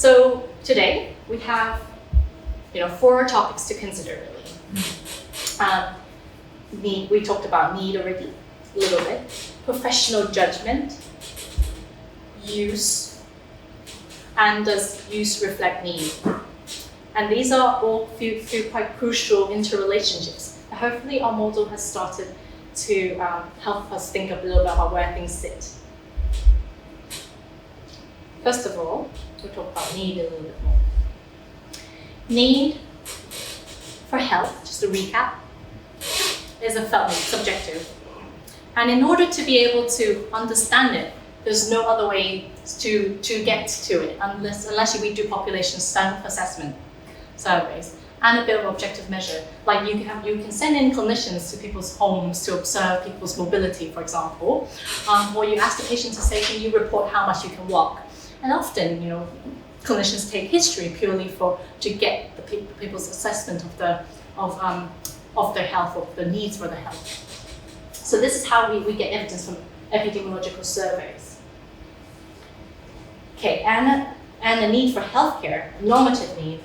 So today we have 4 topics to consider really. We talked about need already a little bit, professional judgment, use, and does use reflect need? And these are all few quite crucial interrelationships. And hopefully our model has started to help us think a little bit about where things sit. First of all, we'll talk about need a little bit more. Need for health, just to recap, is a felt need, subjective. And in order to be able to understand it, there's no other way to get to it unless we do population self-assessment surveys and a bit of objective measure. Like you can send in clinicians to people's homes to observe people's mobility, for example, or you ask the patient to say, can you report how much you can walk? And often, clinicians take history purely to get the people's assessment of their health, of the needs for their health. So this is how we get evidence from epidemiological surveys. Okay, and the need for healthcare, normative need,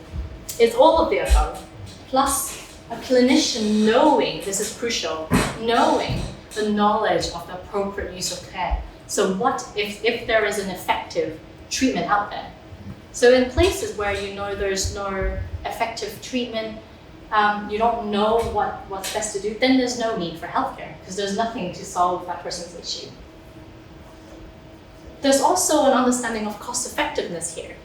is all of the above, plus a clinician knowing, this is crucial, knowing the knowledge of the appropriate use of care. So what if there is an effective treatment out there? So in places where there's no effective treatment, you don't know what's best to do, then there's no need for healthcare because there's nothing to solve that person's issue. There's also an understanding of cost effectiveness here.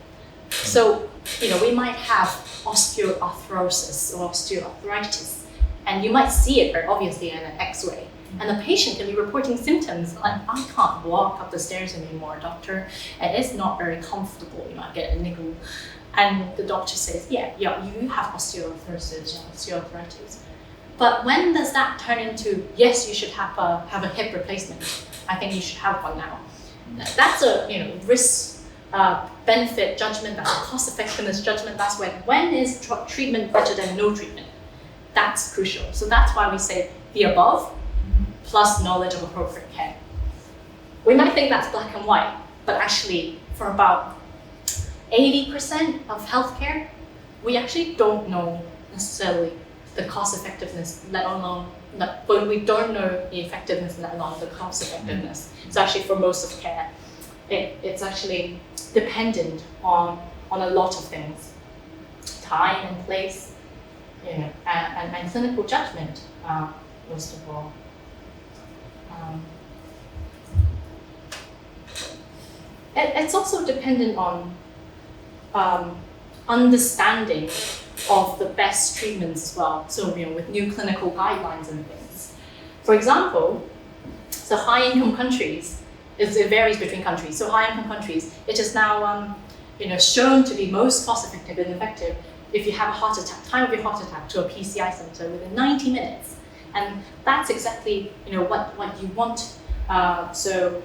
So, we might have osteoarthrosis or osteoarthritis, and you might see it very obviously in an X-ray. And the patient can be reporting symptoms like, I can't walk up the stairs anymore, doctor, and it's not very comfortable, I get a niggle. And the doctor says, yeah, you have osteoarthritis, osteoarthritis. But when does that turn into, yes, you should have a hip replacement. I think you should have one now. That's a risk benefit judgment, that's a cost effectiveness judgment. That's when is treatment better than no treatment? That's crucial. So that's why we say the above plus knowledge of appropriate care. We might think that's black and white, but actually for about 80% of healthcare, we actually don't know necessarily the cost effectiveness, but we don't know the effectiveness, let alone the cost effectiveness. So actually for most of care, it's actually dependent on a lot of things, time and place, and clinical judgment, most of all. It's also dependent on understanding of the best treatments as well. So with new clinical guidelines and things. For example, so high-income countries, it varies between countries. So high-income countries, it is now shown to be most cost-effective and effective if you have a heart attack, time of your heart attack to a PCI center within 90 minutes. And that's exactly what you want. So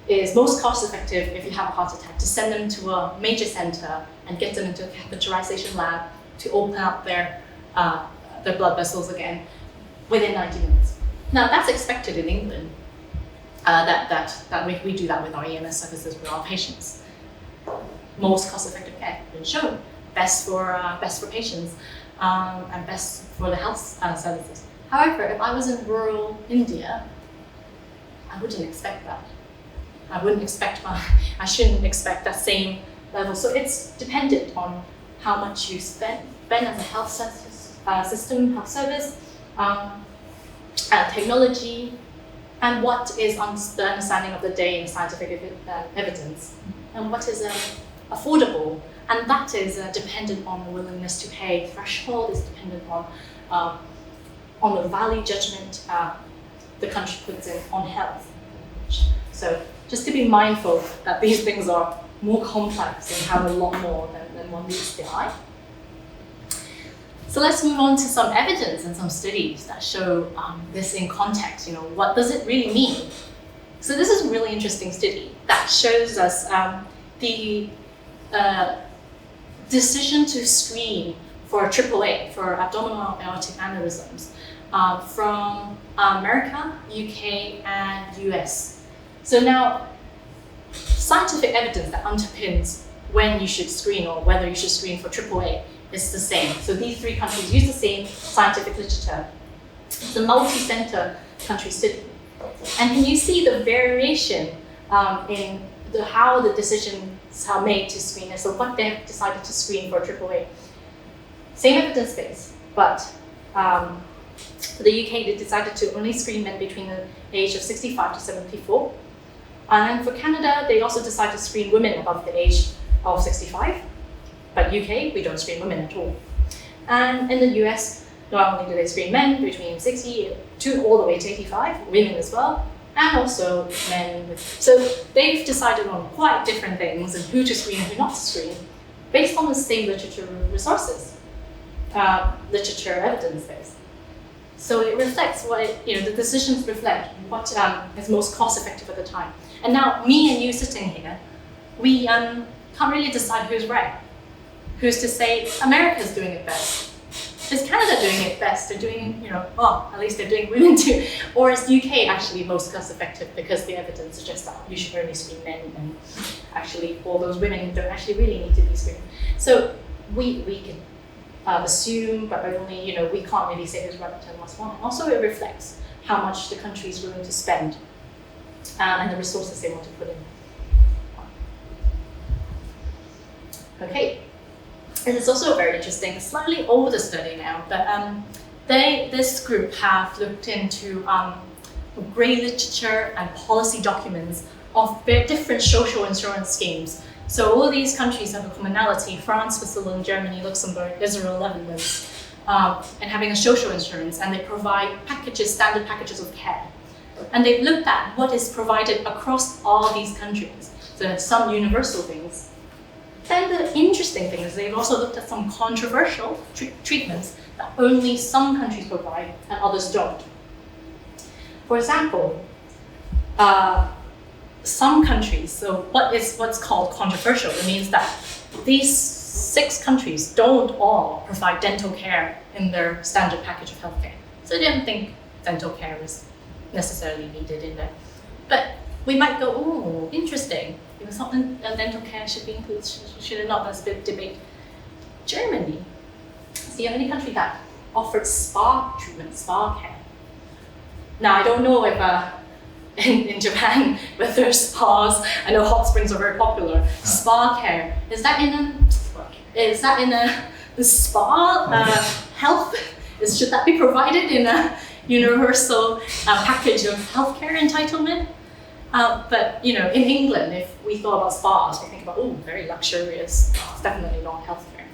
it is most cost-effective if you have a heart attack to send them to a major center and get them into a catheterization lab to open up their blood vessels again within 90 minutes. Now that's expected in England. That we do that with our EMS services with our patients. Most cost-effective care has been shown, best for patients, and best for the health services. However, if I was in rural India, I wouldn't expect that. I shouldn't expect that same level. So it's dependent on how much you spend as a health system, health service, technology, and what is the understanding of the day in scientific evidence, and what is affordable. And that is dependent on the willingness to pay. Threshold is dependent on the value judgment the country puts in on health. So just to be mindful that these things are more complex and have a lot more than one meets the eye. So let's move on to some evidence and some studies that show this in context. What does it really mean? So this is a really interesting study that shows us the decision to screen for AAA, for abdominal aortic aneurysms, from America, UK, and US. So now, scientific evidence that underpins when you should screen or whether you should screen for AAA is the same. So these 3 countries use the same scientific literature. It's a multi-center country study. And can you see the variation in how the decisions are made to screen? So what they have decided to screen for AAA. Same evidence base, but for the UK, they decided to only screen men between the age of 65 to 74. And then for Canada, they also decided to screen women above the age of 65. But UK, we don't screen women at all. And in the US, not only do they screen men between 60 to all the way to 85, women as well, and also men with. So they've decided on quite different things and who to screen and who not to screen based on the same literature resources, literature evidence base. So it reflects what, the decisions reflect what is most cost effective at the time. And now me and you sitting here, we can't really decide who's right. Who's to say America's doing it best? Is Canada doing it best? They're doing, at least they're doing women too. Or is UK actually most cost effective because the evidence suggests that you should only screen men and actually all those women don't actually really need to be screened. So we can assume, but only, we can't really say who's right and what's wrong. Also, it reflects how much the country is willing to spend and the resources they want to put in. Okay. And it's also very interesting, a slightly older study now, but this group have looked into grey literature and policy documents of very different social insurance schemes. So all these countries have a commonality: France, Switzerland, Germany, Luxembourg, Israel, Netherlands, and having a social insurance, and they provide standard packages of care. And they've looked at what is provided across all these countries. So there's some universal things. Then the interesting thing is they've also looked at some controversial treatments that only some countries provide and others don't. For example, some countries, so what's called controversial? It means that these 6 countries don't all provide dental care in their standard package of healthcare. So they don't think dental care is necessarily needed in there. But we might go, oh, interesting. Something dental care should be included, should it not? That's a big debate. Germany is the only country that offered spa treatment, spa care. Now, I don't know if in Japan, whether spas, I know hot springs are very popular. Spa care, is that in the spa health? Should that be provided in a universal package of healthcare entitlement? But in England, if we thought about spas, we think about, very luxurious. It's definitely not healthcare.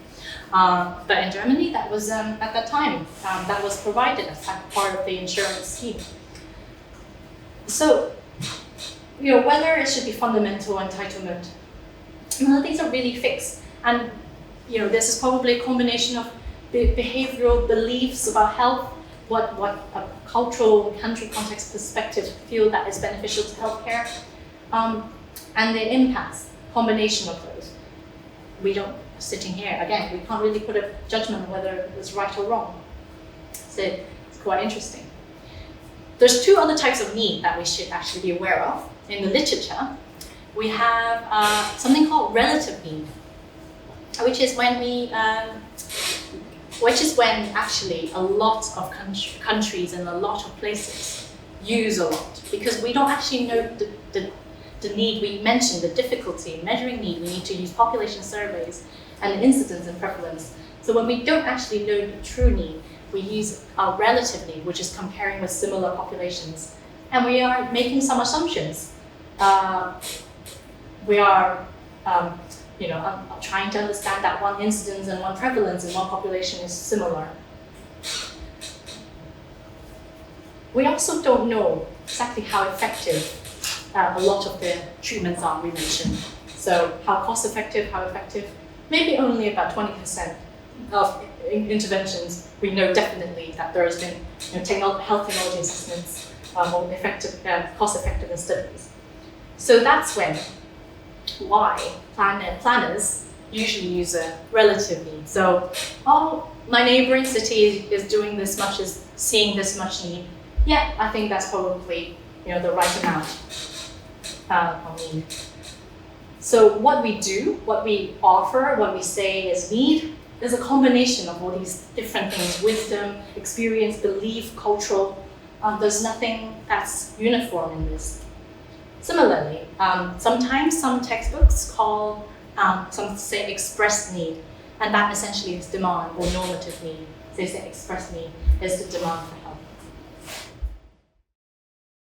But in Germany, that was at that time that was provided as part of the insurance scheme. So, whether it should be fundamental entitlement, these are really fixed. And this is probably a combination of behavioral beliefs about health, what a cultural country context perspective feel that is beneficial to healthcare, and the impacts, combination of those. We don't, sitting here, again, we can't really put a judgment on whether it was right or wrong. So it's quite interesting. There's 2 other types of need that we should actually be aware of. In the literature, we have something called relative need, which is when actually a lot of countries and a lot of places use a lot, because we don't actually know the need. We mentioned the difficulty in measuring need. We need to use population surveys and incidence and prevalence. So when we don't actually know the true need, we use our relative need, which is comparing with similar populations. And we are making some assumptions. We are trying to understand that one incidence and one prevalence in one population is similar. We also don't know exactly how effective a lot of the treatments are, we mentioned. So how cost effective, how effective, maybe only about 20% of interventions. We know definitely that there has been health technology assessments or cost effectiveness studies. So that's why planners usually use a relative need. So, my neighboring city is doing this much, is seeing this much need. Yeah, I think that's probably the right amount. So what we do, what we offer, what we say is need, is a combination of all these different things: wisdom, experience, belief, cultural. There's nothing that's uniform in this. Similarly, sometimes some textbooks call, some say express need, and that essentially is demand or normative need. They say express need is the demand for